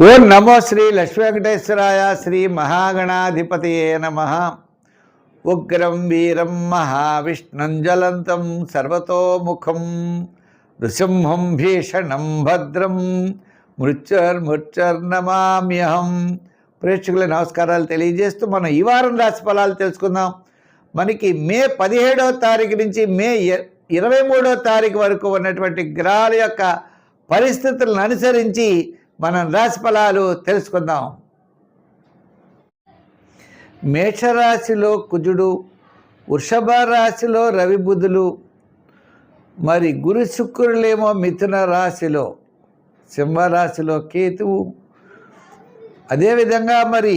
ఓం నమో శ్రీ లక్ష్మీ వెంకటేశ్వరాయ. శ్రీ మహాగణాధిపతయే నమః. ఉగ్రం వీరం మహావిష్ణుం జ్వలంతం సర్వతోముఖం నృసింహం భీషణం భద్రం మృత్యుర్నమామ్యహం. ప్రేక్షకుల నమస్కారాలు తెలియజేస్తూ మనం ఈ వారం రాశి ఫలాలు తెలుసుకుందాం. మనకి మే 17వ తారీఖు నుంచి మే 23వ తారీఖు వరకు ఉన్నటువంటి గ్రహాల యొక్క పరిస్థితులను అనుసరించి మనం రాశి ఫలాలు తెలుసుకుందాం. మేషరాశిలో కుజుడు, వృషభ రాశిలో రవి బుధులు, మరి గురు శుక్రులేమో మిథున రాశిలో, సింహరాశిలో కేతువు, అదేవిధంగా మరి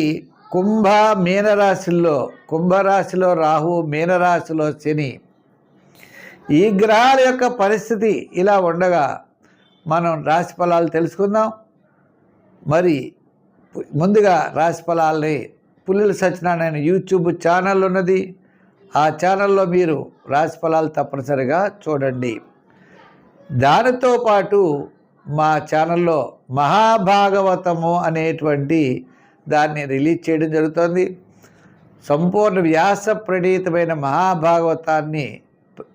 కుంభరాశిలో రాహు, మీనరాశిలో శని. ఈ గ్రహాల యొక్క పరిస్థితి ఇలా ఉండగా మనం రాశి ఫలాలు తెలుసుకుందాం. మరి ముందుగా రాశి ఫలాల్ని పుల్లెల సత్యనారాయణ యూట్యూబ్ ఛానల్ ఉన్నది. ఆ ఛానల్లో మీరు రాశి ఫలాలు తప్పనిసరిగా చూడండి. దానితో పాటు మా ఛానల్లో మహాభాగవతము అనేటువంటి దాన్ని రిలీజ్ చేయడం జరుగుతుంది. సంపూర్ణ వ్యాస ప్రణీతమైన మహాభాగవతాన్ని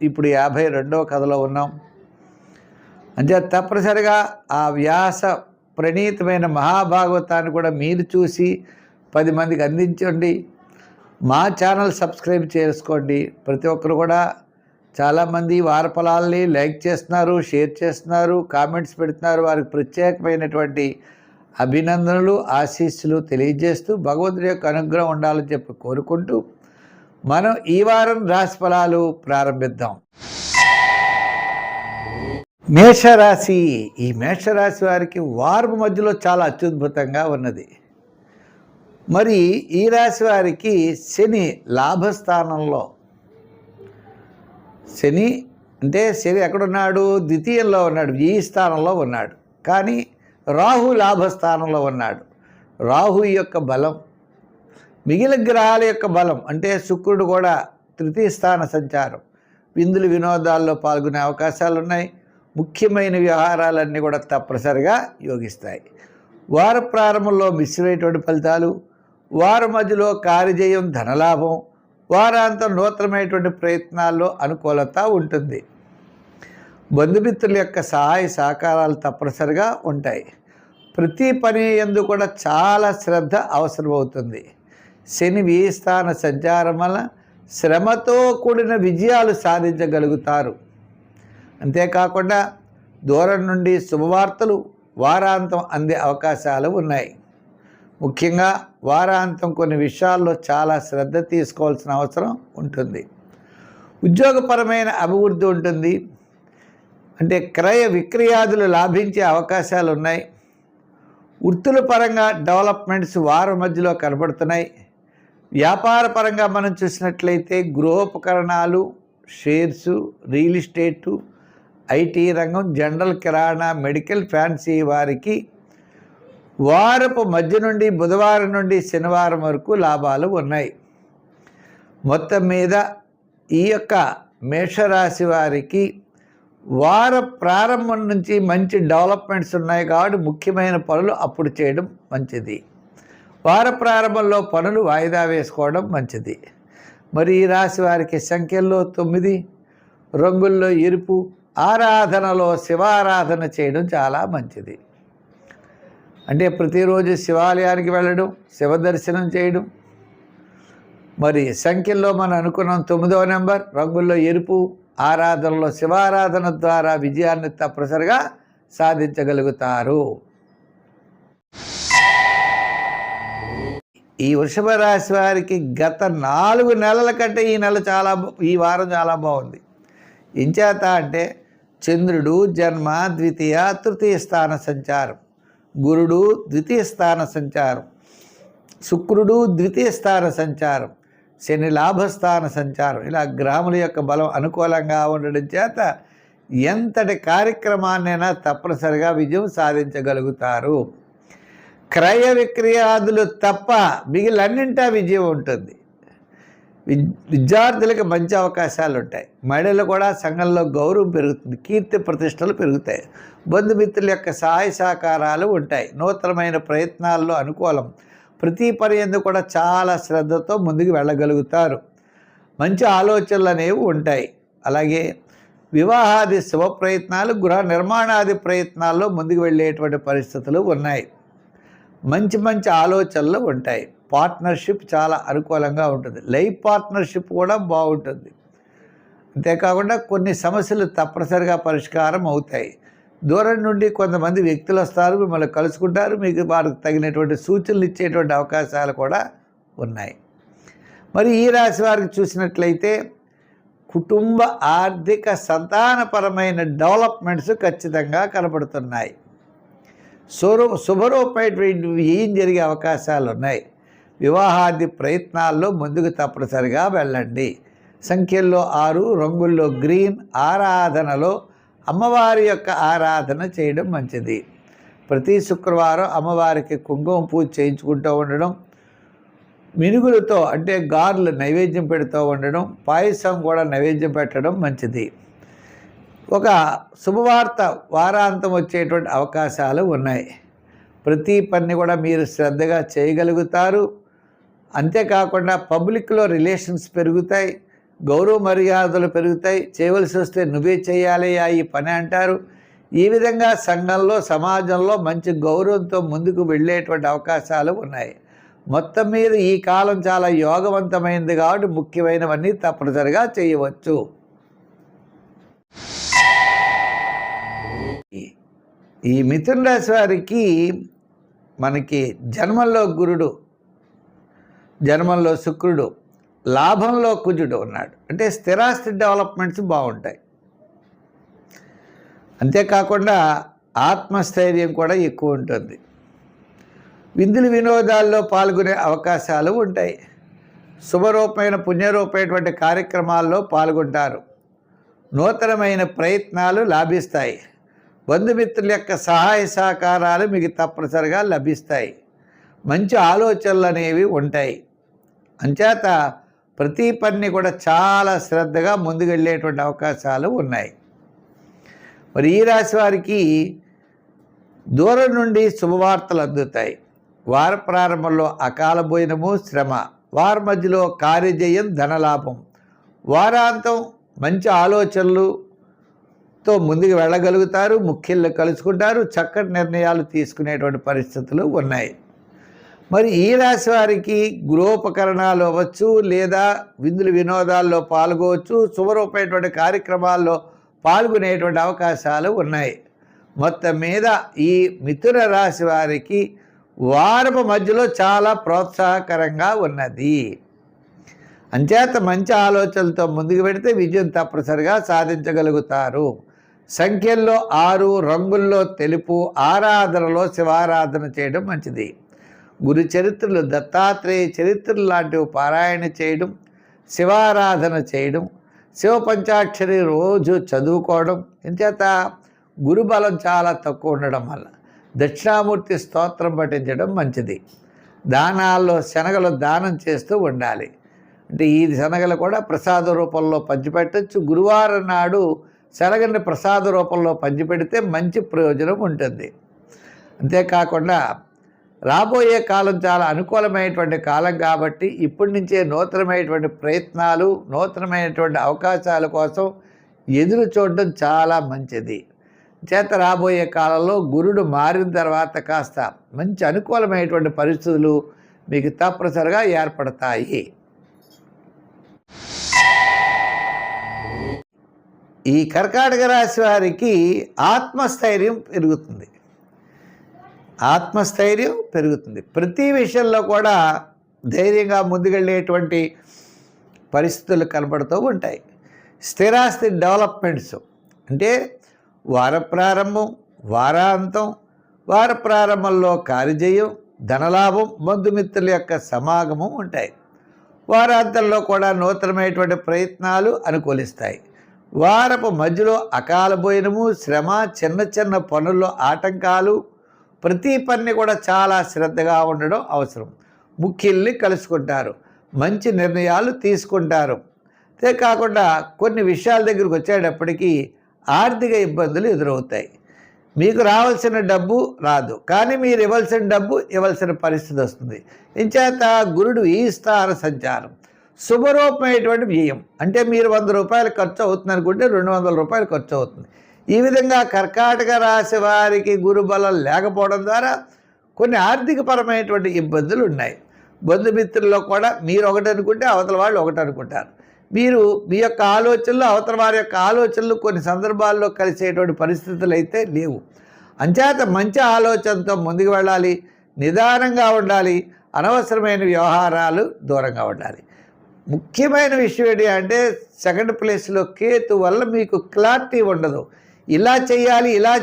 ఇప్పుడు 52వ కథలో ఉన్నాం. అంటే తప్పనిసరిగా ఆ వ్యాస ప్రణీతమైన మహాభాగవతాన్ని కూడా మీరు చూసి 10 మందికి అందించండి. మా ఛానల్ సబ్స్క్రైబ్ చేసుకోండి. ప్రతి ఒక్కరు కూడా చాలామంది వార ఫలాల్ని లైక్ చేస్తున్నారు, షేర్ చేస్తున్నారు, కామెంట్స్ పెడుతున్నారు. వారికి ప్రత్యేకమైనటువంటి అభినందనలు, ఆశీస్సులు తెలియజేస్తూ భగవంతుడి యొక్క అనుగ్రహం ఉండాలని చెప్పి కోరుకుంటూ మనం ఈ వారం రాశి ఫలాలు ప్రారంభిద్దాం. మేషరాశి. ఈ మేషరాశి వారికి వారం మధ్యలో చాలా అత్యద్భుతంగా ఉన్నది. మరి ఈ రాశి వారికి శని లాభస్థానంలో, శని ఎక్కడున్నాడు? ద్వితీయంలో ఉన్నాడు, ఈ స్థానంలో ఉన్నాడు. కానీ రాహు లాభస్థానంలో ఉన్నాడు. రాహు యొక్క బలం, మిగిలిన గ్రహాల యొక్క బలం అంటే శుక్రుడు కూడా తృతీయ స్థాన సంచారం, విందులు వినోదాల్లో పాల్గొనే అవకాశాలు ఉన్నాయి. ముఖ్యమైన వ్యవహారాలన్నీ కూడా తప్పనిసరిగా యోగిస్తాయి. వార ప్రారంభంలో మిశ్రమైనటువంటి ఫలితాలు, వారం మధ్యలో కార్యజయం, ధనలాభం, వారాంతం నూతనమైనటువంటి ప్రయత్నాల్లో అనుకూలత ఉంటుంది. బంధుమిత్రుల యొక్క సహాయ సహకారాలు తప్పనిసరిగా ఉంటాయి. ప్రతి పని యందు కూడా చాలా శ్రద్ధ అవసరమవుతుంది. శని వ్యయస్థాన సంచారం వల్ల శ్రమతో కూడిన విజయాలు సాధించగలుగుతారు. అంతేకాకుండా దూరం నుండి శుభవార్తలు వారాంతం అందే అవకాశాలు ఉన్నాయి. ముఖ్యంగా వారాంతం కొన్ని విషయాల్లో చాలా శ్రద్ధ తీసుకోవాల్సిన అవసరం ఉంటుంది. ఉద్యోగపరమైన అభివృద్ధి ఉంటుంది. అంటే క్రయ విక్రయాదులు లాభించే అవకాశాలు ఉన్నాయి. వృత్తుల పరంగా డెవలప్మెంట్స్ వారం మధ్యలో కనబడుతున్నాయి. వ్యాపార పరంగా మనం చూసినట్లయితే గృహోపకరణాలు, షేర్సు, రియల్ ఎస్టేటు, ఐటీ రంగం, జనరల్ కిరాణా, మెడికల్, ఫ్యాన్సీ వారికి వారపు మధ్య నుండి బుధవారం నుండి శనివారం వరకు లాభాలు ఉన్నాయి. మొత్తం మీద ఈ యొక్క మేషరాశి వారికి వార ప్రారంభం నుంచి మంచి డెవలప్మెంట్స్ ఉన్నాయి. కాబట్టి ముఖ్యమైన పనులు అప్పుడు చేయడం మంచిది. వార ప్రారంభంలో పనులు వాయిదా వేసుకోవడం మంచిది. మరి ఈ రాశి వారికి సంఖ్యల్లో 9, రంగుల్లో ఎరుపు, ఆరాధనలో శివారాధన చేయడం చాలా మంచిది. అంటే ప్రతిరోజు శివాలయానికి వెళ్ళడం, శివ దర్శనం చేయడం. మరి సంఖ్యల్లో మనం అనుకున్నాం 9వ నెంబర్, రంగుల్లో ఎరుపు, ఆరాధనలో శివారాధన ద్వారా విజయాన్ని తప్పనిసరిగా సాధించగలుగుతారు. ఈ వృషభ రాశి వారికి గత 4 నెలల కంటే ఈ వారం చాలా బాగుంది. ఇంచేత అంటే చంద్రుడు జన్మ, ద్వితీయ, తృతీయ స్థాన సంచారం, గురుడు ద్వితీయ స్థాన సంచారం, శుక్రుడు ద్వితీయ స్థాన సంచారం, శని లాభస్థాన సంచారం, ఇలా గ్రహముల యొక్క బలం అనుకూలంగా ఉండడం చేత ఎంతటి కార్యక్రమాన్నైనా తప్పనిసరిగా విజయం సాధించగలుగుతారు. క్రయ విక్రయాదులు తప్ప మిగిలినన్నింటా విజయం ఉంటుంది. విద్యార్థులకు మంచి అవకాశాలు ఉంటాయి. మహిళలు కూడా సంఘంలో గౌరవం పెరుగుతుంది, కీర్తి ప్రతిష్టలు పెరుగుతాయి. బంధుమిత్రుల యొక్క సహాయ సహకారాలు ఉంటాయి. నూతనమైన ప్రయత్నాల్లో అనుకూలం. ప్రతి పని ఎందుకు కూడా చాలా శ్రద్ధతో ముందుకు వెళ్ళగలుగుతారు. మంచి ఆలోచనలు అనేవి ఉంటాయి. అలాగే వివాహాది శుభ ప్రయత్నాలు, గృహ నిర్మాణాది ప్రయత్నాల్లో ముందుకు వెళ్ళేటువంటి పరిస్థితులు ఉన్నాయి. మంచి మంచి ఆలోచనలు ఉంటాయి. పార్ట్నర్షిప్ చాలా అనుకూలంగా ఉంటుంది. లైఫ్ పార్ట్నర్షిప్ కూడా బాగుంటుంది. అంతేకాకుండా కొన్ని సమస్యలు తప్పనిసరిగా పరిష్కారం అవుతాయి. దూరం నుండి కొంతమంది వ్యక్తులు వస్తారు, మిమ్మల్ని కలుసుకుంటారు. మీకు వారికి తగినటువంటి సూచనలు ఇచ్చేటువంటి అవకాశాలు కూడా ఉన్నాయి. మరి ఈ రాశి వారికి చూసినట్లయితే కుటుంబ ఆర్థిక సంతానపరమైన డెవలప్మెంట్స్ ఖచ్చితంగా కనపడుతున్నాయి. శుభరూపమైనటువంటి ఏం జరిగే అవకాశాలు ఉన్నాయి. వివాహాది ప్రయత్నాల్లో ముందుకు తప్పనిసరిగా వెళ్ళండి. సంఖ్యల్లో 6, రంగుల్లో గ్రీన్. ఆరాధనలో అమ్మవారి యొక్క ఆరాధన చేయడం మంచిది. ప్రతి శుక్రవారం అమ్మవారికి కుంకుమ పూజ చేయించుకుంటూ ఉండడం, మినుగులతో అంటే గారెలు నైవేద్యం పెడుతూ ఉండడం, పాయసం కూడా నైవేద్యం పెట్టడం మంచిది. ఒక శుభవార్త వారాంతం వచ్చేటువంటి అవకాశాలు ఉన్నాయి. ప్రతి పని కూడా మీరు శ్రద్ధగా చేయగలుగుతారు. అంతేకాకుండా పబ్లిక్లో రిలేషన్స్ పెరుగుతాయి, గౌరవ మర్యాదలు పెరుగుతాయి. చేయవలసి వస్తే నువ్వే చేయాలి ఈ పని అంటారు. ఈ విధంగా సంఘంలో సమాజంలో మంచి గౌరవంతో ముందుకు వెళ్ళేటువంటి అవకాశాలు ఉన్నాయి. మొత్తం మీద ఈ కాలం చాలా యోగవంతమైనది కాబట్టి ముఖ్యమైనవన్నీ తప్పనిసరిగా చేయవచ్చు. ఈ మిథున రాశి వారికి మనకి జన్మంలో గురుడు, జన్మంలో శుక్రుడు, లాభంలో కుజుడు ఉన్నాడు. అంటే స్థిరాస్తి డెవలప్మెంట్స్ బాగుంటాయి. అంతేకాకుండా ఆత్మస్థైర్యం కూడా ఎక్కువ ఉంటుంది. విందులు వినోదాల్లో పాల్గొనే అవకాశాలు ఉంటాయి. శుభరూపమైన పుణ్యరూపమైనటువంటి కార్యక్రమాల్లో పాల్గొంటారు. నూతనమైన ప్రయత్నాలు లాభిస్తాయి. బంధుమిత్రుల యొక్క సహాయ సహకారాలు మీకు తప్పనిసరిగా లభిస్తాయి. మంచి ఆలోచనలు అనేవి ఉంటాయి. అంచేత ప్రతి పని కూడా చాలా శ్రద్ధగా ముందుకు వెళ్ళేటువంటి అవకాశాలు ఉన్నాయి. మరి ఈ రాశి వారికి దూరం నుండి శుభవార్తలు అందుతాయి. వార ప్రారంభంలో అకాల భోజనము, శ్రమ. వార మధ్యలో కార్యజయం, ధనలాభం. వారాంతం మంచి ఆలోచనలతో ముందుకు వెళ్ళగలుగుతారు. ముఖ్యులను కలుసుకుంటారు. చక్కటి నిర్ణయాలు తీసుకునేటువంటి పరిస్థితులు ఉన్నాయి. మరి ఈ రాశి వారికి గృహోపకరణాలు అవ్వచ్చు, లేదా విందులు వినోదాల్లో పాల్గొవచ్చు, శుభరూపమైనటువంటి కార్యక్రమాల్లో పాల్గొనేటువంటి అవకాశాలు ఉన్నాయి. మొత్తం మీద ఈ మిథున రాశి వారికి వారపు మధ్యలో చాలా ప్రోత్సాహకరంగా ఉన్నది. అంచేత మంచి ఆలోచనలతో ముందుకు పెడితే విజయం తప్పనిసరిగా సాధించగలుగుతారు. సంఖ్యల్లో 6, రంగుల్లో తెలుపు. ఆరాధనలో శివారాధన చేయడం మంచిది. గురు చరిత్రలు, దత్తాత్రేయ చరిత్రలు లాంటివి పారాయణ చేయడం, శివారాధన చేయడం, శివ పంచాక్షరి రోజు చదువుకోవడం. ఇంచేత గురుబలం చాలా తక్కువ ఉండడం వల్ల దక్షిణామూర్తి స్తోత్రం పఠించడం మంచిది. దానాల్లో శనగలు దానం చేస్తూ ఉండాలి. అంటే ఈ శనగలు కూడా ప్రసాద రూపంలో పంచిపెట్టచ్చు. గురువారం నాడు శనగని ప్రసాద రూపంలో పంచిపెడితే మంచి ప్రయోజనం ఉంటుంది. అంతేకాకుండా రాబోయే కాలం చాలా అనుకూలమైనటువంటి కాలం కాబట్టి ఇప్పటి నుంచే నూతనమైనటువంటి ప్రయత్నాలు, నూతనమైనటువంటి అవకాశాల కోసం ఎదురు చూడడం చాలా మంచిది. చేత రాబోయే కాలంలో గురుడు మారిన తర్వాత కాస్త మంచి అనుకూలమైనటువంటి పరిస్థితులు మీకు తప్పనిసరిగా ఏర్పడతాయి. ఈ కర్కాటక రాశి వారికి ఆత్మస్థైర్యం పెరుగుతుంది. ఆత్మస్థైర్యం పెరుగుతుంది. ప్రతి విషయంలో కూడా ధైర్యంగా ముందుకెళ్ళేటువంటి పరిస్థితులు కనబడుతూ ఉంటాయి. స్థిరాస్తి డెవలప్మెంట్స్ అంటే వార ప్రారంభం, వారాంతం. వార ప్రారంభంలో కార్యజయం, ధనలాభం, బంధుమిత్రుల యొక్క సమాగమం ఉంటాయి. వారాంతంలో కూడా నూతనమైనటువంటి ప్రయత్నాలు అనుకూలిస్తాయి. వారపు మధ్యలో అకాల భోజనము, శ్రమ, చిన్న చిన్న పనుల్లో ఆటంకాలు. ప్రతి పని కూడా చాలా శ్రద్ధగా ఉండడం అవసరం. ముఖ్యుల్ని కలుసుకుంటారు. మంచి నిర్ణయాలు తీసుకుంటారు. అంతేకాకుండా కొన్ని విషయాల దగ్గరికి వచ్చేటప్పటికీ ఆర్థిక ఇబ్బందులు ఎదురవుతాయి. మీకు రావాల్సిన డబ్బు రాదు, కానీ మీరు ఇవ్వాల్సిన డబ్బు ఇవ్వాల్సిన పరిస్థితి వస్తుంది. ఇంచేత గురుడు ఈ స్థాన సంచారం శుభరూపమైనటువంటి వ్యయం. అంటే మీరు 100 రూపాయలు ఖర్చు అవుతుంది అనుకుంటే 200 రూపాయలు ఖర్చు అవుతుంది. ఈ విధంగా కర్కాటక రాశి వారికి గురుబలం లేకపోవడం ద్వారా కొన్ని ఆర్థికపరమైనటువంటి ఇబ్బందులు ఉన్నాయి. బంధుమిత్రుల్లో కూడా మీరు ఒకటి అనుకుంటే అవతల వాళ్ళు ఒకటి అనుకుంటారు. మీరు మీ యొక్క ఆలోచనలు అవతల వారి యొక్క ఆలోచనలు కొన్ని సందర్భాల్లో కలిసేటువంటి పరిస్థితులు అయితే లేవు. అంచేత మంచి ఆలోచనతో ముందుకు వెళ్ళాలి, నిదానంగా ఉండాలి, అనవసరమైన వ్యవహారాలు దూరంగా ఉండాలి. ముఖ్యమైన విషయం ఏంటి అంటే సెకండ్ ప్లేస్లో కేతు వల్ల మీకు క్లారిటీ ఉండదు. ఇలా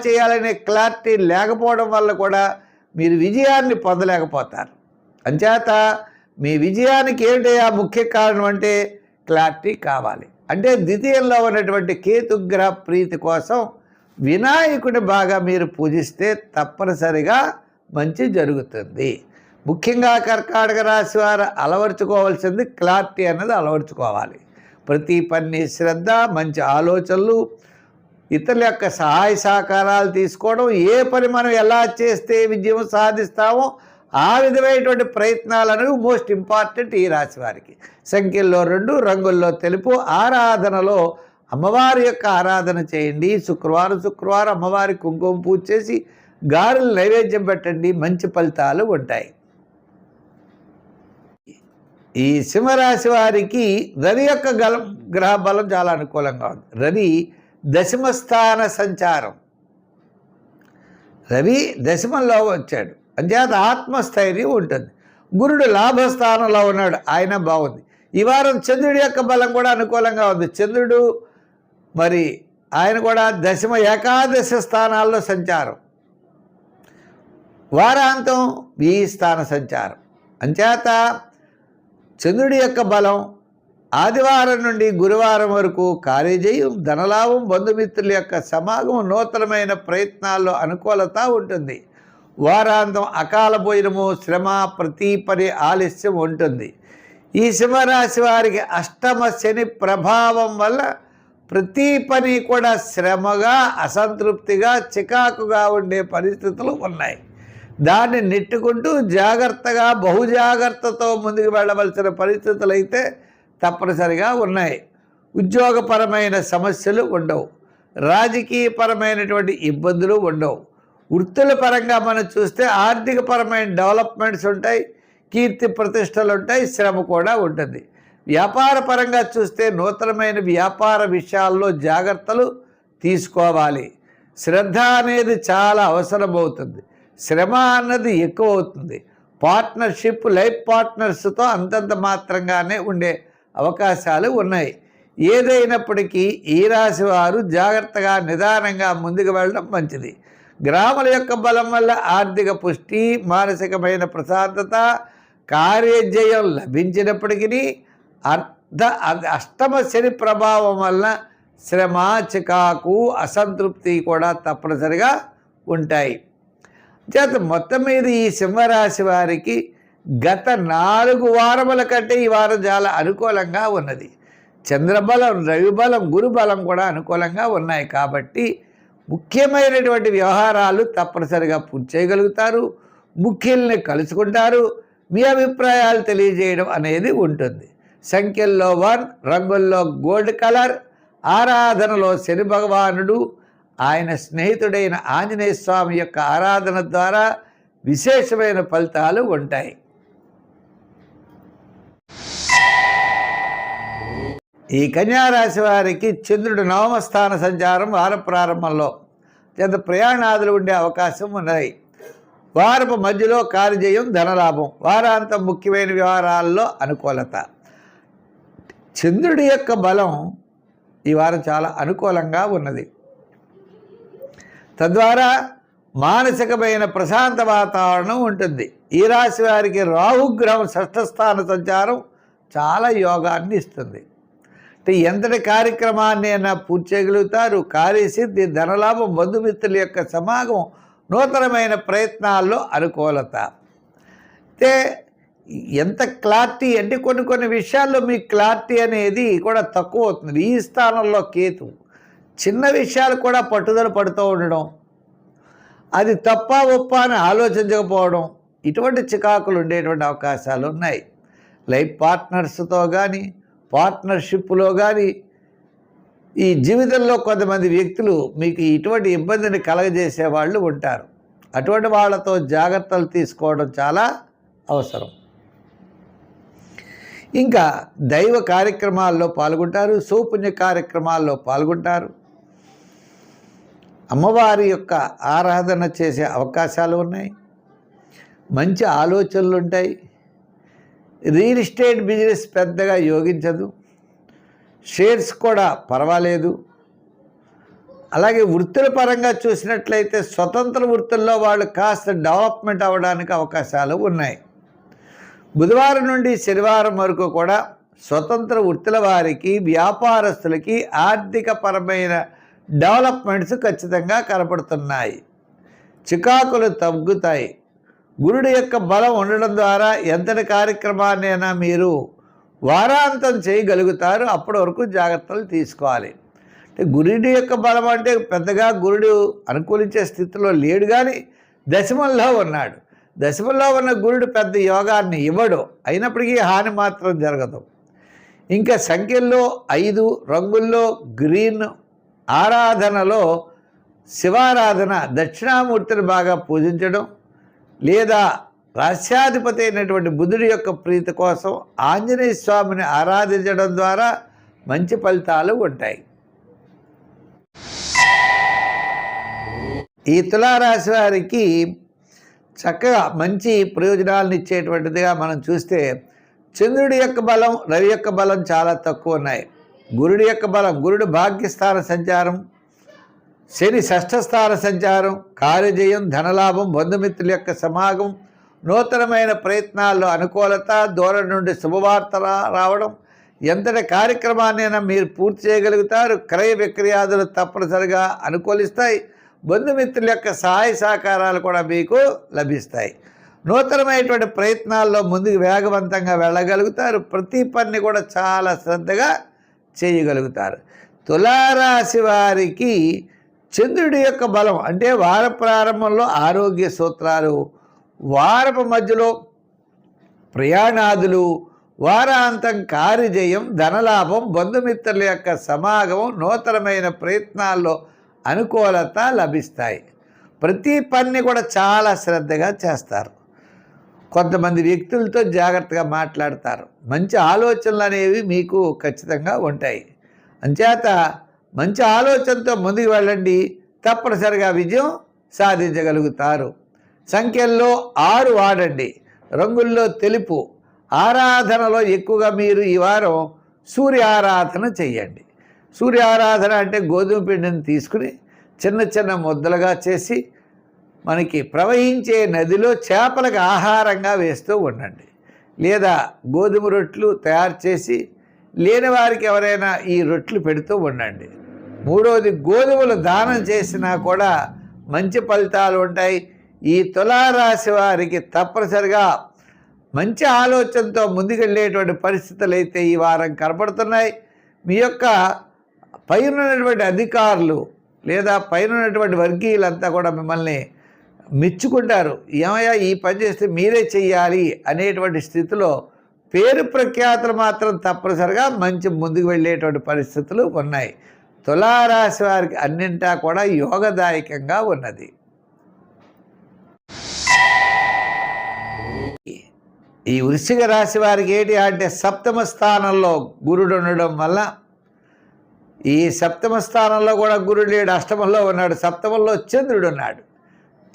చేయాలనే క్లారిటీ లేకపోవడం వల్ల కూడా మీరు విజయాన్ని పొందలేకపోతారు. అంచేత మీ విజయానికి ఏంటయ్యా ముఖ్య కారణం అంటే క్లారిటీ కావాలి. అంటే ద్వితీయంలో ఉన్నటువంటి కేతుగ్రహ ప్రీతి కోసం వినాయకుడిని బాగా మీరు పూజిస్తే తప్పనిసరిగా మంచి జరుగుతుంది. ముఖ్యంగా కర్కాటక రాశి వారు అలవర్చుకోవాల్సింది క్లారిటీ అన్నది అలవర్చుకోవాలి. ప్రతి పని శ్రద్ధ, మంచి ఆలోచనలు, ఇతరుల యొక్క సహాయ సహకారాలు తీసుకోవడం, ఏ పని మనం ఎలా చేస్తే విజయం సాధిస్తామో ఆ విధమైనటువంటి ప్రయత్నాలు అనేవి మోస్ట్ ఇంపార్టెంట్ ఈ రాశి వారికి. సంఖ్యల్లో 2, రంగుల్లో తెలుపు. ఆరాధనలో అమ్మవారి యొక్క ఆరాధన చేయండి. శుక్రవారం అమ్మవారి కుంకుమ పూజ చేసి గారెలు నైవేద్యం పెట్టండి, మంచి ఫలితాలు ఉంటాయి. ఈ సింహరాశి వారికి రవి యొక్క గ్రహ బలం చాలా అనుకూలంగా ఉంది. రవి దశమస్థాన సంచారం. రవి దశమంలో వచ్చాడు, అంచేత ఆత్మస్థైర్యం ఉంటుంది. గురుడు లాభస్థానంలో ఉన్నాడు, ఆయన బాగుంది. ఈ వారం చంద్రుడి యొక్క బలం కూడా అనుకూలంగా ఉంది. చంద్రుడు మరి ఆయన కూడా దశమ ఏకాదశ స్థానాల్లో సంచారం. వారాంతం ఈ స్థాన సంచారం. అంచేత చంద్రుడి యొక్క బలం ఆదివారం నుండి గురువారం వరకు కార్యజయం, ధనలాభం, బంధుమిత్రుల యొక్క సమాగం, నూతనమైన ప్రయత్నాల్లో అనుకూలత ఉంటుంది. వారాంతం అకాల భోజనము, శ్రమ, ప్రతి పని ఆలస్యం ఉంటుంది. ఈ సింహరాశి వారికి అష్టమ శని ప్రభావం వల్ల ప్రతి పని కూడా శ్రమగా, అసంతృప్తిగా, చికాకుగా ఉండే పరిస్థితులు ఉన్నాయి. దాన్ని నెట్టుకుంటూ జాగ్రత్తగా, బహుజాగ్రత్తతో ముందుకు వెళ్ళవలసిన పరిస్థితులు అయితే తప్పనిసరిగా ఉన్నాయి. ఉద్యోగపరమైన సమస్యలు ఉండవు, రాజకీయపరమైనటువంటి ఇబ్బందులు ఉండవు. వృత్తుల పరంగా మనం చూస్తే ఆర్థికపరమైన డెవలప్మెంట్స్ ఉంటాయి, కీర్తి ప్రతిష్టలు ఉంటాయి, శ్రమ కూడా ఉంటుంది. వ్యాపార పరంగా చూస్తే నూతనమైన వ్యాపార విషయాల్లో జాగ్రత్తలు తీసుకోవాలి. శ్రద్ధ అనేది చాలా అవసరమవుతుంది, శ్రమ అన్నది ఎక్కువ అవుతుంది. పార్ట్నర్షిప్, లైఫ్ పార్ట్నర్స్తో అంతంత మాత్రంగానే ఉండే అవకాశాలు ఉన్నాయి. ఏదైనప్పటికీ ఈ రాశి వారు జాగ్రత్తగా, నిదానంగా ముందుకు వెళ్ళడం మంచిది. గ్రామాల యొక్క బలం వల్ల ఆర్థిక పుష్టి, మానసికమైన ప్రశాంతత, కార్యజయం లభించినప్పటికీ అష్టమ శని ప్రభావం వల్ల శ్రమ, చికాకు, అసంతృప్తి కూడా తప్పనిసరిగా ఉంటాయి. చేత మొత్తం మీద ఈ సింహరాశి వారికి గత 4 వారముల కంటే ఈ వారం చాలా అనుకూలంగా ఉన్నది. చంద్రబలం, రవిబలం, గురుబలం కూడా అనుకూలంగా ఉన్నాయి. కాబట్టి ముఖ్యమైనటువంటి వ్యవహారాలు తప్పనిసరిగా పూర్తి చేయగలుగుతారు. ముఖ్యుల్ని కలుసుకుంటారు. మీ అభిప్రాయాలు తెలియజేయడం అనేది ఉంటుంది. సంఖ్యల్లో 1, రంగుల్లో గోల్డ్ కలర్. ఆరాధనలో శని భగవానుడు, ఆయన స్నేహితుడైన ఆంజనేయ స్వామి యొక్క ఆరాధన ద్వారా విశేషమైన ఫలితాలు ఉంటాయి. ఈ కన్యారాశి వారికి చంద్రుడు నవమ స్థాన సంచారం వార ప్రారంభంలో కొంత ప్రయాణాదులు ఉండే అవకాశం ఉన్నాయి. వారపు మధ్యలో కార్యజయం, ధనలాభం, వారాంతం ముఖ్యమైన వ్యవహారాల్లో అనుకూలత. చంద్రుడి యొక్క బలం ఈ వారం చాలా అనుకూలంగా ఉన్నది. తద్వారా మానసికమైన ప్రశాంత వాతావరణం ఉంటుంది. ఈ రాశి వారికి రాహుగ్రహం 6వ స్థాన సంచారం చాలా యోగాన్ని ఇస్తుంది. అంటే ఎంతటి కార్యక్రమాన్ని అయినా పూర్తి చేయగలుగుతారు. కార్యసిద్ధి, ధనలాభం, బంధుమిత్రుల యొక్క సమాగమం, నూతనమైన ప్రయత్నాల్లో అనుకూలత. అయితే ఎంత క్లారిటీ అంటే కొన్ని విషయాల్లో మీ క్లారిటీ అనేది కూడా తక్కువ అవుతుంది. ఈ స్థానంలో కేతు చిన్న విషయాలు కూడా పట్టుదల పడుతూ ఉండడం, అది తప్ప ఒప్ప అని ఆలోచించకపోవడం, ఇటువంటి చికాకులు ఉండేటువంటి అవకాశాలు ఉన్నాయి. లైఫ్ పార్ట్నర్స్తో కానీ పార్ట్నర్షిప్లో కానీ ఈ జీవితంలో కొంతమంది వ్యక్తులు మీకు ఇటువంటి ఇబ్బందిని కలగజేసే వాళ్ళు ఉంటారు. అటువంటి వాళ్ళతో జాగ్రత్తలు తీసుకోవడం చాలా అవసరం. ఇంకా దైవ కార్యక్రమాల్లో పాల్గొంటారు, సౌపుణ్య కార్యక్రమాల్లో పాల్గొంటారు, అమ్మవారి యొక్క ఆరాధన చేసే అవకాశాలు ఉన్నాయి, మంచి ఆలోచనలు ఉంటాయి. రియల్ ఎస్టేట్ బిజినెస్ పెద్దగా యోగించదు, షేర్స్ కూడా పర్వాలేదు. అలాగే వృత్తుల పరంగా చూసినట్లయితే స్వతంత్ర వృత్తుల్లో వాళ్ళు కాస్త డెవలప్మెంట్ అవ్వడానికి అవకాశాలు ఉన్నాయి. బుధవారం నుండి శనివారం వరకు కూడా స్వతంత్ర వృత్తుల వారికి, వ్యాపారస్తులకి ఆర్థిక పరమైన డెవలప్మెంట్స్ ఖచ్చితంగా కనపడుతున్నాయి. చికాకులు తగ్గుతాయి. గురుడి యొక్క బలం ఉండడం ద్వారా ఎంతటి కార్యక్రమాన్నైనా మీరు వారాంతం చేయగలుగుతారు. అప్పటి వరకు జాగ్రత్తలు తీసుకోవాలి. అంటే గురుడి యొక్క బలం అంటే పెద్దగా గురుడు అనుకూలించే స్థితిలో లేడు, కానీ దశమంలో ఉన్నాడు. దశమంలో ఉన్న గురుడు పెద్ద యోగాన్ని ఇవ్వడు, అయినప్పటికీ హాని మాత్రం జరగదు. ఇంకా సంఖ్యల్లో 5, రంగుల్లో గ్రీన్, ఆరాధనలో శివారాధన, దక్షిణామూర్తిని బాగా పూజించడం, లేదా రాస్యాధిపతి అయినటువంటి బుధుడి యొక్క ప్రీతి కోసం ఆంజనేయ స్వామిని ఆరాధించడం ద్వారా మంచి ఫలితాలు ఉంటాయి. ఈ తులారాశి వారికి చక్కగా మంచి ప్రయోజనాలను ఇచ్చేటువంటిదిగా మనం చూస్తే చంద్రుడి యొక్క బలం, రవి యొక్క బలం చాలా తక్కువ ఉన్నాయి. గురుడి యొక్క బలం, గురుడు భాగ్యస్థాన సంచారం, శని షష్ఠస్థాన సంచారం, కార్యజయం, ధనలాభం, బంధుమిత్రుల యొక్క సమాగం, నూతనమైన ప్రయత్నాల్లో అనుకూలత, దూరం నుండి శుభవార్త రావడం, ఎంతటి కార్యక్రమాన్నైనా మీరు పూర్తి చేయగలుగుతారు. క్రయ విక్రయాదులు తప్పనిసరిగా అనుకూలిస్తాయి. బంధుమిత్రుల యొక్క సహాయ సహకారాలు కూడా మీకు లభిస్తాయి. నూతనమైనటువంటి ప్రయత్నాల్లో ముందుకు వేగవంతంగా వెళ్ళగలుగుతారు. ప్రతి పని కూడా చాలా శ్రద్ధగా చేయగలుగుతారు. తులారాశి వారికి చంద్రుడి యొక్క బలం అంటే వార ప్రారంభంలో ఆరోగ్య సూత్రాలు, వారపు మధ్యలో ప్రయాణాదులు, వారాంతం కార్యజయం, ధనలాభం, బంధుమిత్రుల యొక్క సమాగమం, నూతనమైన ప్రయత్నాల్లో అనుకూలత లభిస్తాయి. ప్రతి పని కూడా చాలా శ్రద్ధగా చేస్తారు. కొంతమంది వ్యక్తులతో జాగ్రత్తగా మాట్లాడతారు. మంచి ఆలోచనలు అనేవి మీకు ఖచ్చితంగా ఉంటాయి. అంచేత మంచి ఆలోచనతో ముందుకు వెళ్ళండి, తప్పనిసరిగా విజయం సాధించగలుగుతారు. సంఖ్యల్లో 6 వాడండి, రంగుల్లో తెలుపు. ఆరాధనలో ఎక్కువగా మీరు ఈ వారం సూర్య ఆరాధన చెయ్యండి. సూర్య ఆరాధన అంటే గోధుమ పిండిని తీసుకుని చిన్న చిన్న ముద్దలుగా చేసి మనకి ప్రవహించే నదిలో చేపలకు ఆహారంగా వేస్తూ ఉండండి. లేదా గోధుమ రొట్లు తయారు చేసి లేని వారికి ఎవరైనా ఈ రొట్లు పెడుతూ ఉండండి. మూడవది, గోధుమలు దానం చేసినా కూడా మంచి ఫలితాలు ఉంటాయి. ఈ తులారాశి వారికి తప్పనిసరిగా మంచి ఆలోచనతో ముందుకెళ్ళేటువంటి పరిస్థితులు అయితే ఈ వారం కనపడుతున్నాయి. మీ యొక్క పైన ఉన్నటువంటి అధికారులు లేదా పైన ఉన్నటువంటి వర్గీయులంతా కూడా మిమ్మల్ని మెచ్చుకుంటారు. ఏమయ్యా ఈ పని చేస్తే మీరే చెయ్యాలి అనేటువంటి స్థితిలో పేరు ప్రఖ్యాతులు మాత్రం తప్పనిసరిగా మంచి ముందుకు వెళ్ళేటువంటి పరిస్థితులు ఉన్నాయి. తులారాశి వారికి అన్నింటా కూడా యోగదాయకంగా ఉన్నది. ఈ వృశ్చిక రాశి వారికి ఏంటి అంటే సప్తమ స్థానంలో గురుడు ఉండడం వల్ల, ఈ సప్తమ స్థానంలో కూడా గురుడు లేడు, అష్టమంలో ఉన్నాడు. సప్తమంలో చంద్రుడు ఉన్నాడు.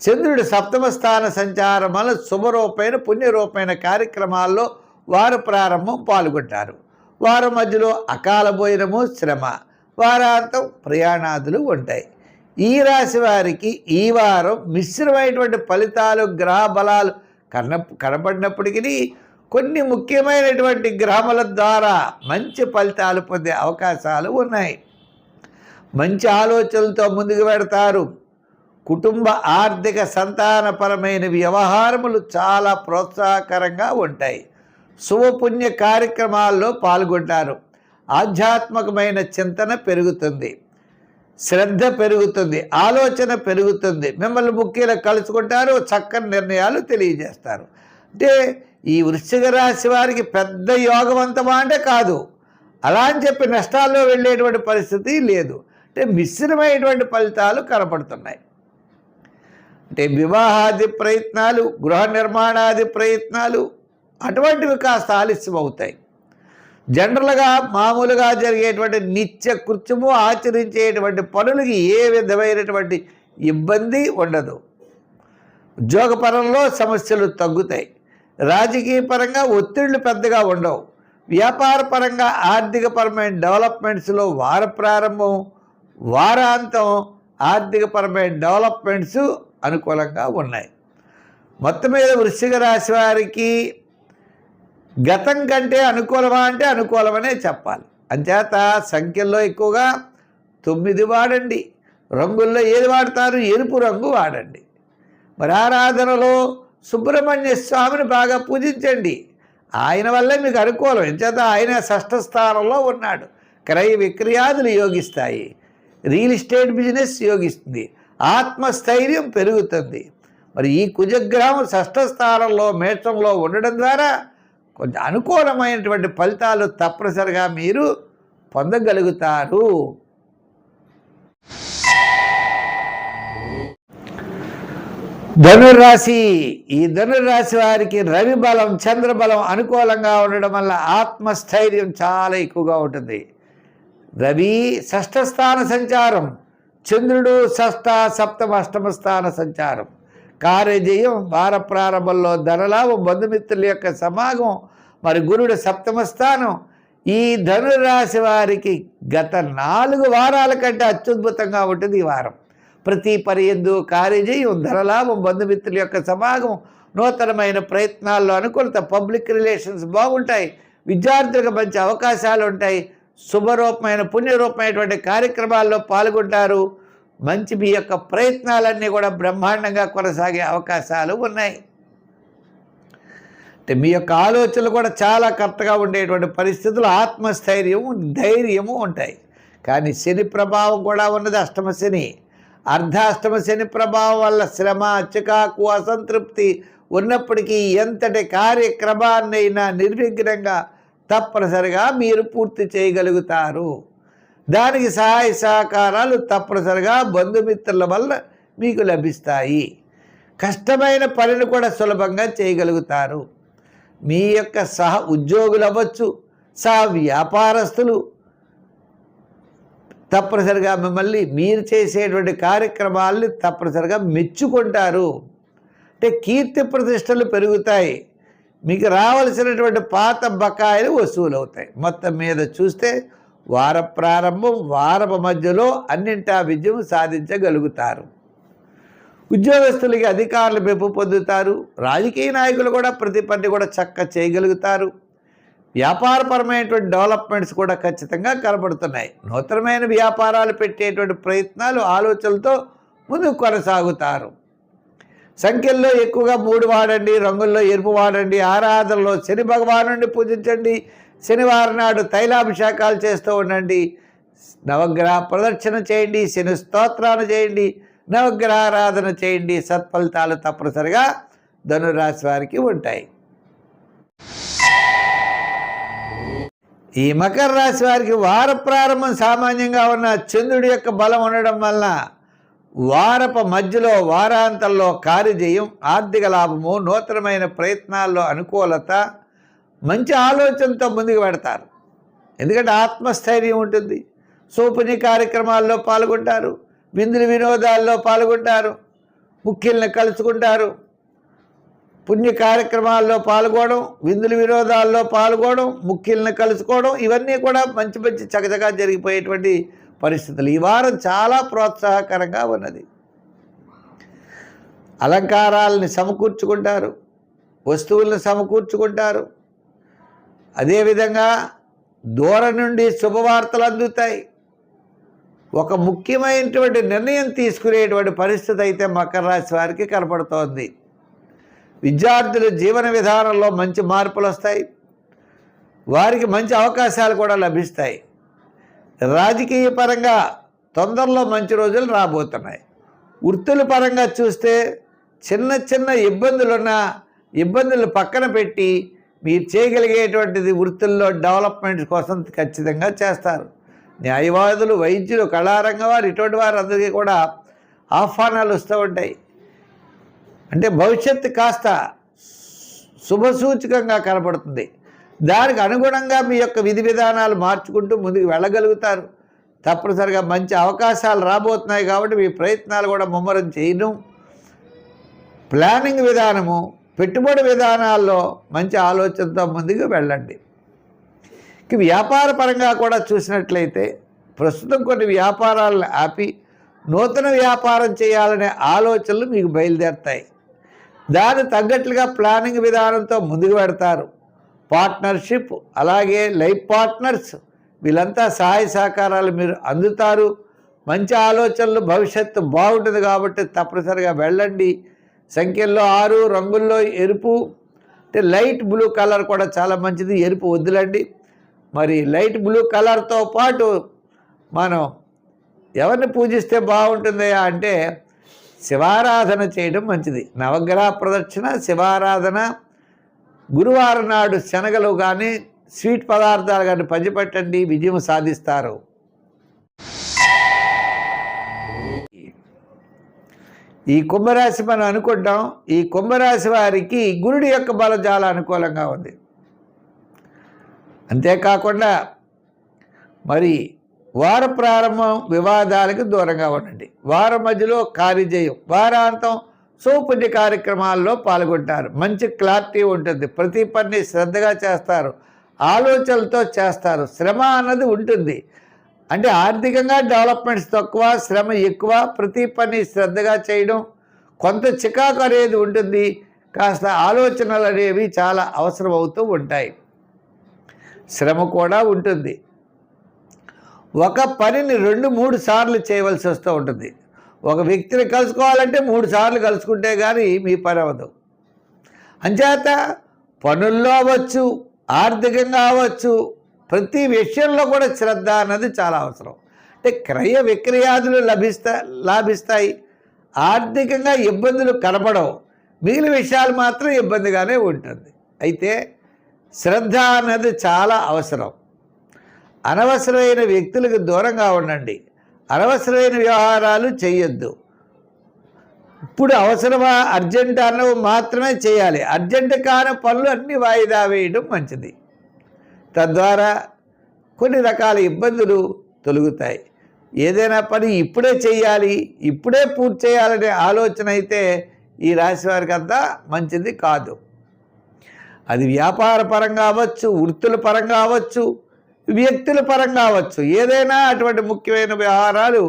చంద్రుడు సప్తమ స్థాన సంచారం వల్ల శుభరూపమైన పుణ్యరూపమైన కార్యక్రమాల్లో వారు ప్రారంభం పాల్గొంటారు. వారం మధ్యలో అకాల భోజనము, శ్రమ, వారాంతం ప్రయాణాదులు ఉంటాయి. ఈ రాశి వారికి ఈ వారం మిశ్రమైనటువంటి ఫలితాలు, గ్రహ బలాలు కనపడినప్పటికీ కొన్ని ముఖ్యమైనటువంటి గ్రహముల ద్వారా మంచి ఫలితాలు పొందే అవకాశాలు ఉన్నాయి. మంచి ఆలోచనలతో ముందుకు పెడతారు. కుటుంబ ఆర్థిక సంతానపరమైన వ్యవహారములు చాలా ప్రోత్సాహకరంగా ఉంటాయి. శుభపుణ్య కార్యక్రమాల్లో పాల్గొంటారు. ఆధ్యాత్మికమైన చింతన పెరుగుతుంది, శ్రద్ధ పెరుగుతుంది, ఆలోచన పెరుగుతుంది. మిమ్మల్ని ముఖ్యంగా కలుసుకుంటారు, చక్కని నిర్ణయాలు తెలియజేస్తారు. అంటే ఈ వృశ్చిక రాశి వారికి పెద్ద యోగవంతమా అంటే కాదు. అలా అని చెప్పి నష్టాల్లో వెళ్ళేటువంటి పరిస్థితి లేదు. అంటే మిశ్రమైనటువంటి ఫలితాలు కనపడుతున్నాయి. అంటే వివాహాది ప్రయత్నాలు, గృహ నిర్మాణాది ప్రయత్నాలు అటువంటివి కాస్త ఆలస్యం అవుతాయి. జనరల్గా మామూలుగా జరిగేటువంటి నిత్య కృత్యము ఆచరించేటువంటి పనులకి ఏ విధమైనటువంటి ఇబ్బంది ఉండదు. ఉద్యోగపరంలో సమస్యలు తగ్గుతాయి. రాజకీయ పరంగా ఒత్తిళ్లు పెద్దగా ఉండవు. వ్యాపారపరంగా ఆర్థికపరమైన డెవలప్మెంట్స్లో వార ప్రారంభం, వారాంతం ఆర్థికపరమైన డెవలప్మెంట్స్ అనుకూలంగా ఉన్నాయి. మొత్తం మీద వృశ్చిక రాశి వారికి గతం కంటే అనుకూలమా అంటే అనుకూలమనే చెప్పాలి. అంచేత సంఖ్యల్లో ఎక్కువగా 9 వాడండి. రంగుల్లో ఏది వాడతారు? ఎరుపు రంగు వాడండి. మరి ఆరాధనలో సుబ్రహ్మణ్య స్వామిని బాగా పూజించండి. ఆయన వల్లే మీకు అనుకూలం. ఎంచేత ఆయన షష్ఠ స్థానంలో ఉన్నాడు. క్రయ విక్రయాదులు యోగిస్తాయి. రియల్ ఎస్టేట్ బిజినెస్ యోగిస్తుంది. ఆత్మస్థైర్యం పెరుగుతుంది. మరి ఈ కుజగ్రహం షష్ఠ స్థానంలో మేషంలో ఉండడం ద్వారా కొంచెం అనుకూలమైనటువంటి ఫలితాలు తప్పనిసరిగా మీరు పొందగలుగుతారు. ధనుర్రాశి. ఈ ధనుర్రాశి వారికి రవి బలం, చంద్రబలం అనుకూలంగా ఉండడం వల్ల ఆత్మస్థైర్యం చాలా ఎక్కువగా ఉంటుంది. రవి షష్ఠ స్థాన సంచారం, చంద్రుడు షష్ఠ, సప్తమ, అష్టమ స్థాన సంచారం. కార్యజయం, వార ప్రారంభంలో ధనలాభం, బంధుమిత్రుల యొక్క సమాగమం, మరి గురుడు సప్తమ స్థానం. ఈ ధనురాశి వారికి గత 4 వారాల కంటే అత్యద్భుతంగా ఉంటుంది ఈ వారం. ప్రతి పర్యందు కార్యజయం, ధనలాభం, బంధుమిత్రుల యొక్క సమాగమం, నూతనమైన ప్రయత్నాల్లో అనుకూలత, పబ్లిక్ రిలేషన్స్ బాగుంటాయి. విద్యార్థులకు మంచి అవకాశాలు ఉంటాయి. శుభరూపమైన పుణ్యరూపమైనటువంటి కార్యక్రమాల్లో పాల్గొంటారు. మంచి మీ యొక్క ప్రయత్నాలన్నీ కూడా బ్రహ్మాండంగా కొనసాగే అవకాశాలు ఉన్నాయి. అంటే మీ యొక్క ఆలోచనలు కూడా చాలా కరెక్ట్గా ఉండేటువంటి పరిస్థితులు, ఆత్మస్థైర్యము, ధైర్యము ఉంటాయి. కానీ శని ప్రభావం కూడా ఉన్నది. అష్టమ శని, అర్ధాష్టమ శని ప్రభావం వల్ల శ్రమ, చికాకు, అసంతృప్తి ఉన్నప్పటికీ ఎంతటి కార్యక్రమాన్నైనా నిర్విఘ్నంగా తప్పనిసరిగా మీరు పూర్తి చేయగలుగుతారు. దానికి సహాయ సహకారాలు తప్పనిసరిగా బంధుమిత్రుల వల్ల మీకు లభిస్తాయి. కష్టమైన పనిని కూడా సులభంగా చేయగలుగుతారు. మీ యొక్క సహ ఉద్యోగులు అవ్వచ్చు, సహ వ్యాపారస్తులు తప్పనిసరిగా మిమ్మల్ని మీరు చేసేటువంటి కార్యక్రమాలని తప్పనిసరిగా మెచ్చుకుంటారు. అంటే కీర్తి ప్రతిష్టలు పెరుగుతాయి. మీకు రావాల్సినటువంటి పాత బకాయిలు వసూలు అవుతాయి. మొత్తం మీద చూస్తే వార ప్రారంభం, వారపు మధ్యలో అన్నింటా విజయం సాధించగలుగుతారు. ఉద్యోగస్తులకి అధికారులు మెప్పు పొందుతారు. రాజకీయ నాయకులు కూడా ప్రతి పని కూడా చేయగలుగుతారు. వ్యాపారపరమైనటువంటి డెవలప్మెంట్స్ కూడా ఖచ్చితంగా కనబడుతున్నాయి. నూతనమైన వ్యాపారాలు పెట్టేటువంటి ప్రయత్నాలు, ఆలోచనలతో ముందుకు కొనసాగుతారు. సంఖ్యల్లో ఎక్కువగా 3 వాడండి. రంగుల్లో ఎరుపు వాడండి. ఆరాధనలో శని భగవానుడిని పూజించండి. శనివారం నాడు తైలాభిషేకాలు చేస్తూ ఉండండి. నవగ్రహ ప్రదక్షిణ చేయండి. శని స్తోత్రాలు చేయండి. నవగ్రహారాధన చేయండి. సత్ఫలితాలు తప్పనిసరిగా ధనురాశి వారికి ఉంటాయి. ఈ మకర రాశి వారికి వార ప్రారంభం సామాన్యంగా ఉన్న చంద్రుడి యొక్క బలం ఉండడం వలన వారపు మధ్యలో, వారాంతంలో కార్యజయం, ఆర్థిక లాభము, నూతనమైన ప్రయత్నాల్లో అనుకూలత, మంచి ఆలోచనతో ముందుకు పెడతారు. ఎందుకంటే ఆత్మస్థైర్యం ఉంటుంది. సోపుని కార్యక్రమాల్లో పాల్గొంటారు. విందులు వినోదాల్లో పాల్గొంటారు. ముఖ్యుల్ని కలుసుకుంటారు. పుణ్య కార్యక్రమాల్లో పాల్గొనడం, విందులు వినోదాల్లో పాల్గొనడం, ముఖ్యుల్ని కలుసుకోవడం, ఇవన్నీ కూడా మంచి మంచి చకచకా జరిగిపోయేటువంటి పరిస్థితులు. ఈ వారం చాలా ప్రోత్సాహకరంగా ఉన్నది. అలంకారాలని సమకూర్చుకుంటారు. వస్తువులను సమకూర్చుకుంటారు. అదేవిధంగా దూరం నుండి శుభవార్తలు అందుతాయి. ఒక ముఖ్యమైనటువంటి నిర్ణయం తీసుకునేటువంటి పరిస్థితి అయితే మకర రాశి వారికి కనపడుతోంది. విద్యార్థుల జీవన విధానంలో మంచి మార్పులు వస్తాయి. వారికి మంచి అవకాశాలు కూడా లభిస్తాయి. రాజకీయ పరంగా తొందరలో మంచి రోజులు రాబోతున్నాయి. వృత్తుల పరంగా చూస్తే చిన్న చిన్న ఇబ్బందులు పక్కన పెట్టి మీరు చేయగలిగేటువంటిది వృత్తుల్లో డెవలప్మెంట్ కోసం ఖచ్చితంగా చేస్తారు. న్యాయవాదులు, వైద్యులు, కళారంగం వారు, ఇటువంటి వారు అందరికీ కూడా ఆహ్వానాలు వస్తూ ఉంటాయి. అంటే భవిష్యత్తు కాస్త శుభసూచకంగా కనపడుతుంది. దానికి అనుగుణంగా మీ యొక్క విధి విధానాలు మార్చుకుంటూ ముందుకు వెళ్ళగలుగుతారు. తప్పనిసరిగా మంచి అవకాశాలు రాబోతున్నాయి కాబట్టి మీ ప్రయత్నాలు కూడా ముమ్మరం చేయడం. ప్లానింగ్ విధానము, పెట్టుబడి విధానాల్లో మంచి ఆలోచనతో ముందుకు వెళ్ళండి. వ్యాపార పరంగా కూడా చూసినట్లయితే ప్రస్తుతం కొన్ని వ్యాపారాలను ఆపి నూతన వ్యాపారం చేయాలనే ఆలోచనలు మీకు బయలుదేరుతాయి. దానికి తగ్గట్లుగా ప్లానింగ్ విధానంతో ముందుకు పెడతారు. పార్ట్నర్షిప్, అలాగే లైఫ్ పార్ట్నర్స్, వీళ్ళంతా సహాయ సహకారాలు మీరు అందుతారు. మంచి ఆలోచనలు, భవిష్యత్తు బాగుంటుంది కాబట్టి తప్పనిసరిగా వెళ్ళండి. సంఖ్యల్లో 6, రంగుల్లో ఎరుపు, అంటే లైట్ బ్లూ కలర్ కూడా చాలా మంచిది. ఎరుపు వద్దులండి. మరి లైట్ బ్లూ కలర్తో పాటు మనం ఎవరిని పూజిస్తే బాగుంటుందయా అంటే శివారాధన చేయడం మంచిది. నవగ్రహ ప్రదక్షిణ, శివారాధన, గురువారం నాడు శనగలు కానీ స్వీట్ పదార్థాలు కానీ పంచిపెట్టండి, విజయం సాధిస్తారు. ఈ కుంభరాశి మనం అనుకుంటాం, ఈ కుంభరాశి వారికి గురుడి యొక్క బలం చాలా అనుకూలంగా ఉంది. అంతేకాకుండా మరి వార ప్రారంభం వివాదాలకు దూరంగా ఉండండి. వారం మధ్యలో కార్యజయం, వారాంతం సౌపుణ్య కార్యక్రమాల్లో పాల్గొంటారు. మంచి క్లారిటీ ఉంటుంది. ప్రతి పని శ్రద్ధగా చేస్తారు, ఆలోచనలతో చేస్తారు. శ్రమ అన్నది ఉంటుంది. అంటే ఆర్థికంగా డెవలప్మెంట్స్ తక్కువ, శ్రమ ఎక్కువ. ప్రతి పని శ్రద్ధగా చేయడం, కొంత చికాకు అనేది ఉంటుంది. కాస్త ఆలోచనలు అనేవి చాలా అవసరం అవుతూ ఉంటాయి. శ్రమ కూడా ఉంటుంది. ఒక పనిని 2-3 సార్లు చేయవలసి వస్తూ ఉంటుంది. ఒక వ్యక్తిని కలుసుకోవాలంటే 3 సార్లు కలుసుకుంటే కానీ మీ పని అవ్వదు. అంచేత పనుల్లో అవ్వచ్చు, ఆర్థికంగా అవ్వచ్చు, ప్రతి విషయంలో కూడా శ్రద్ధ అన్నది చాలా అవసరం. అంటే క్రయ విక్రయాదులు లాభిస్తాయి. ఆర్థికంగా ఇబ్బందులు కనపడవు. మిగిలిన విషయాలు మాత్రం ఇబ్బందిగానే ఉంటుంది. అయితే శ్రద్ధ అన్నది చాలా అవసరం. అనవసరమైన వ్యక్తులకు దూరంగా ఉండండి. అనవసరమైన వ్యవహారాలు చేయొద్దు. ఇప్పుడు అవసరమా, అర్జెంట్ అన్నవి మాత్రమే చేయాలి. అర్జెంట్ కాని పనులు అన్నీ వాయిదా వేయడం మంచిది. తద్వారా కొన్ని రకాల ఇబ్బందులు తొలగుతాయి. ఏదైనా పని ఇప్పుడే చేయాలి, ఇప్పుడే పూర్తి చేయాలనే ఆలోచన అయితే ఈ రాశి వారికి అంతా మంచిది కాదు. అది వ్యాపార పరంగా అవ్వచ్చు, వృత్తుల పరంగా అవ్వచ్చు, వ్యక్తుల పరంగా అవ్వచ్చు. ఏదైనా అటువంటి ముఖ్యమైన వ్యవహారాలు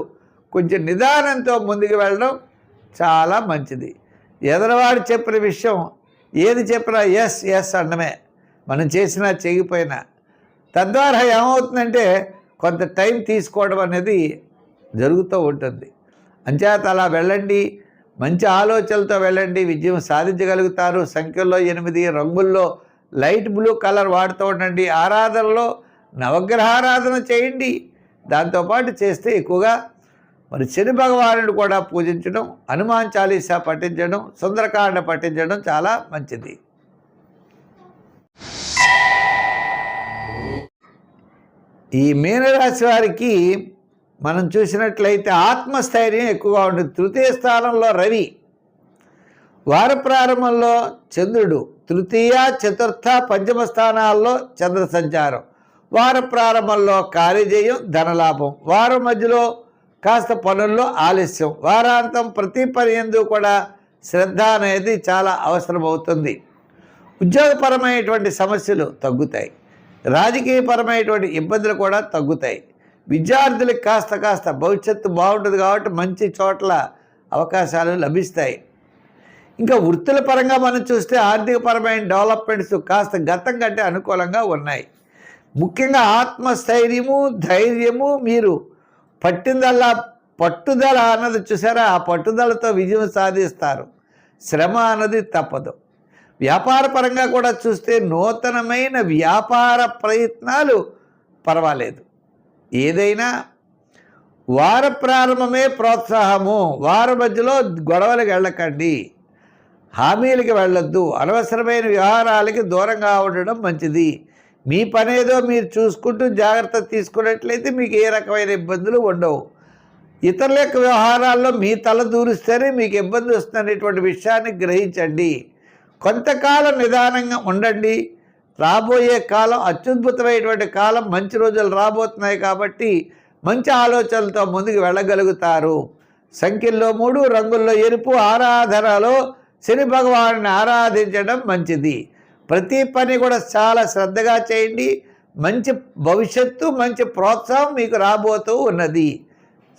కొంచెం నిదానంతో ముందుకు వెళ్ళడం చాలా మంచిది. ఎదరవాడు చెప్పిన విషయం ఏది చెప్పినా ఎస్ ఎస్ అనడమే, మనం చేసినా చేయకపోయినా. తద్వారా ఏమవుతుందంటే కొంత టైం తీసుకోవడం అనేది జరుగుతూ ఉంటుంది. అంచేత అలా వెళ్ళండి, మంచి ఆలోచనలతో వెళ్ళండి, విజయం సాధించగలుగుతారు. సంఖ్యల్లో 8, రంగుల్లో లైట్ బ్లూ కలర్ వాడుతూ ఉండండి. ఆరాధనలో నవగ్రహారాధన చేయండి. దాంతోపాటు చేస్తే ఎక్కువగా మరి శని భగవానుడు కూడా పూజించడం, హనుమాన్ చాలీసా పఠించడం, సుందరకాండ పఠించడం చాలా మంచిది. ఈ మీనరాశి వారికి మనం చూసినట్లయితే ఆత్మస్థైర్యం ఎక్కువగా ఉంటుంది. తృతీయ స్థానంలో రవి, వార ప్రారంభంలో చంద్రుడు, తృతీయ, చతుర్థ, పంచమ స్థానాల్లో చంద్ర సంచారం. వార ప్రారంభంలో కార్యజయం, ధనలాభం. వారం మధ్యలో కాస్త పనుల్లో ఆలస్యం. వారాంతం ప్రతి పని యందు కూడా శ్రద్ధ అనేది చాలా అవసరమవుతుంది. ఉద్యోగపరమైనటువంటి సమస్యలు తగ్గుతాయి. రాజకీయపరమైనటువంటి ఇబ్బందులు కూడా తగ్గుతాయి. విద్యార్థులకు కాస్త భవిష్యత్తు బాగుంటుంది కాబట్టి మంచి చోట్ల అవకాశాలు లభిస్తాయి. ఇంకా వృత్తుల పరంగా మనం చూస్తే ఆర్థికపరమైన డెవలప్మెంట్స్ కాస్త గతం కంటే అనుకూలంగా ఉన్నాయి. ముఖ్యంగా ఆత్మస్థైర్యము, ధైర్యము మీరు పట్టిందల్లా పట్టుదల అన్నది చూసారా, ఆ పట్టుదలతో విజయం సాధిస్తారు. శ్రమ అన్నది తప్పదు. వ్యాపార పరంగా కూడా చూస్తే నూతనమైన వ్యాపార ప్రయత్నాలు పర్వాలేదు. ఏదైనా వార ప్రారంభమే ప్రోత్సాహము. వారం మధ్యలో గొడవలకు వెళ్ళకండి, హామీలకి వెళ్ళొద్దు, అనవసరమైన వ్యవహారాలకి దూరంగా ఉండడం మంచిది. మీ పనేదో మీరు చూసుకుంటూ జాగ్రత్త తీసుకున్నట్లయితే మీకు ఏ రకమైన ఇబ్బందులు ఉండవు. ఇతరుల యొక్క వ్యవహారాల్లో మీ తల దూరిస్తేనే మీకు ఇబ్బంది వస్తుందనేటువంటి విషయాన్ని గ్రహించండి. కొంతకాలం నిదానంగా ఉండండి. రాబోయే కాలం అత్యద్భుతమైనటువంటి కాలం, మంచి రోజులు రాబోతున్నాయి కాబట్టి మంచి ఆలోచనలతో ముందుకు వెళ్ళగలుగుతారు. సంఖ్యల్లో 3, రంగుల్లో ఎరుపు. ఆరాధనలో శని భగవాన్ని ఆరాధించడం మంచిది. ప్రతి పని కూడా చాలా శ్రద్ధగా చేయండి. మంచి భవిష్యత్తు, మంచి ప్రోత్సాహం మీకు రాబోతూ ఉన్నది.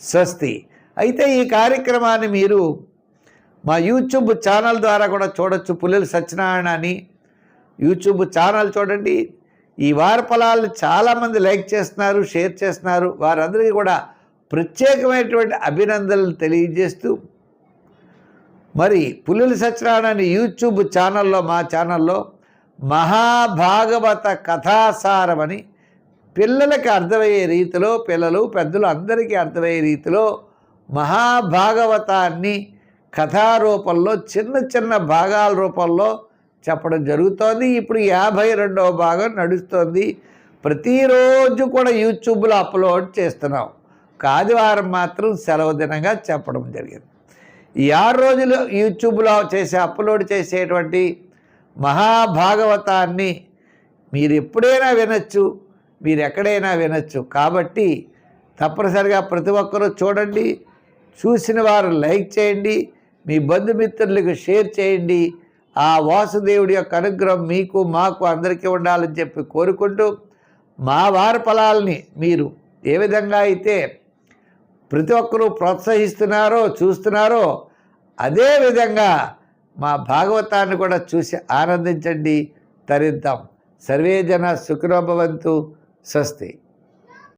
స్వస్తి. అయితే ఈ కార్యక్రమాన్ని మీరు మా యూట్యూబ్ ఛానల్ ద్వారా కూడా చూడొచ్చు. పుల్లెల సత్యనారాయణ అని యూట్యూబ్ ఛానల్ చూడండి. ఈ వార ఫలాలను చాలామంది లైక్ చేస్తున్నారు, షేర్ చేస్తున్నారు. వారందరికీ కూడా ప్రత్యేకమైనటువంటి అభినందనలు తెలియజేస్తూ, మరి పుల్లెల సత్యనారాయణ అని యూట్యూబ్ ఛానల్లో, మా ఛానల్లో మహాభాగవత కథాసారం అని పిల్లలకి అర్థమయ్యే రీతిలో, పిల్లలు పెద్దలు అందరికీ అర్థమయ్యే రీతిలో మహాభాగవతాన్ని కథారూపంలో చిన్న చిన్న భాగాల రూపంలో చెప్పడం జరుగుతోంది. ఇప్పుడు 52వ భాగం నడుస్తోంది. ప్రతిరోజు కూడా యూట్యూబ్లో అప్లోడ్ చేస్తున్నాం. ఆదివారం మాత్రం సెలవు దినంగా చెప్పడం జరిగింది. ఈ 6 రోజులు యూట్యూబ్లో అప్లోడ్ చేసేటువంటి మహాభాగవతాన్ని మీరు ఎప్పుడైనా వినొచ్చు, మీరు ఎక్కడైనా వినొచ్చు. కాబట్టి తప్పనిసరిగా ప్రతి ఒక్కరూ చూడండి. చూసిన వారు లైక్ చేయండి, మీ బంధుమిత్రులకు షేర్ చేయండి. ఆ వాసుదేవుడి యొక్క అనుగ్రహం మీకు, మాకు, అందరికీ ఉండాలని చెప్పి కోరుకుంటూ, మా వార ఫలాల్ని మీరు ఏ విధంగా అయితే ప్రతి ఒక్కరూ ప్రోత్సహిస్తున్నారో, చూస్తున్నారో, అదేవిధంగా మా భాగవతాన్ని కూడా చూసి ఆనందించండి, తరిద్దాం. సర్వే జన సుఖినో భవంతు. స్వస్తి.